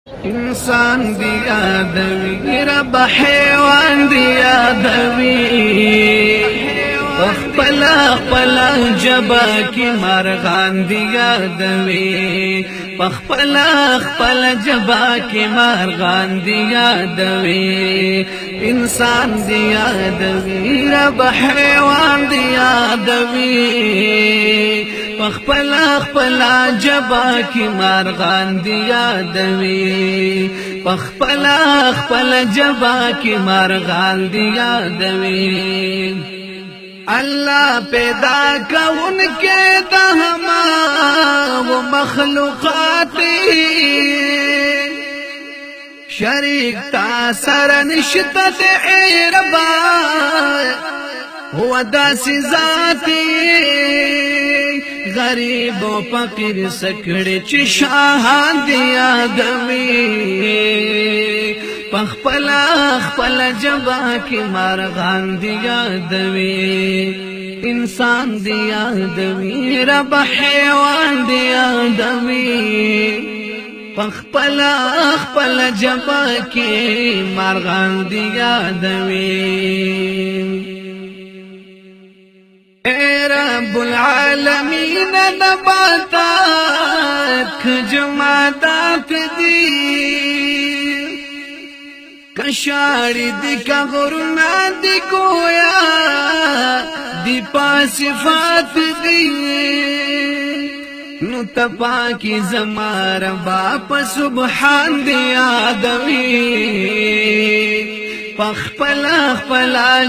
انسان دی یادوی رب حیوان دی یادوی خپل جبا کی مرغان دی یادوی خپل جبا کی مرغان دی یادوی انسان دی یادوی رب حیوان دی یادوی خپل جبا کی مرغان دی یادوی خپل جبا کی مرغان دی یادوی اللہ پیدا کون کے دہما وہ مخلوقاتی شریک تا سرنشتت عربا هو داسی ذاتی غریب و فقیر سکڑی چی شاہان دی آدمی خپل جبا کی مرغان دی آدمی انسان دی آدمی رب حیوان دی آدمی خپل جبا کی مرغان دی آدمی اے رب العالمین نباتات جمادات دی کشاری دی کا غرنا دی گویا دی پاسفات دی نو تپا کی زمار باپ سبحان دی آدمی خپل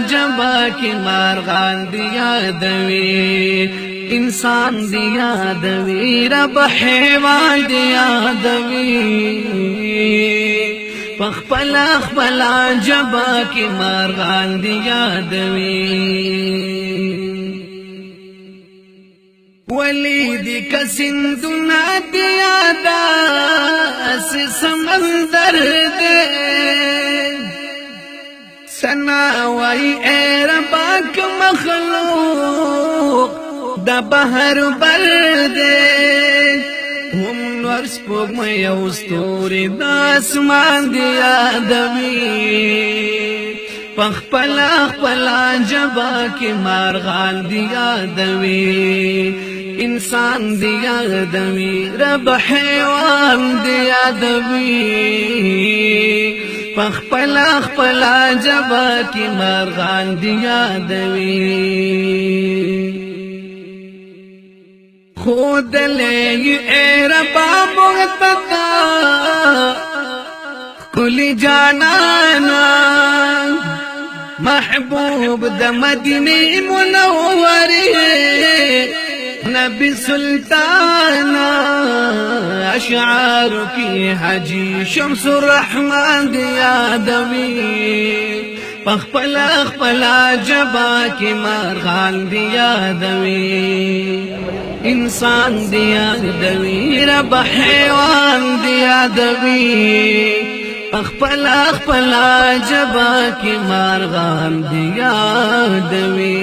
جبا کی مرغان دی یادوی انسان دی یادوی رب حیوان دی یادوی خپل جبا کی مرغان دی یادوی ولی دی کسندنا دی یادا سی سمندر دے سناوائی اے رباک مخلوق دا بحر بردے ہم نور سپوگ میں اوستوری دا اسمان دی آدمی خپل جبا کی مرغان دی آدمی انسان دی آدمی رب حیوان دی آدمی خپل جبا کی مرغان دی یادوی خود لے اے ربا مغتدا کلی جانانا محبوب دا مدینی منوری نبی سلطانا اشعار کی حجی شمس الرحمن دی آدمی خپل جبا کی مرغان دی آدمی انسان دی آدمی رب حیوان دی آدمی خپل جبا کی مرغان دی آدمی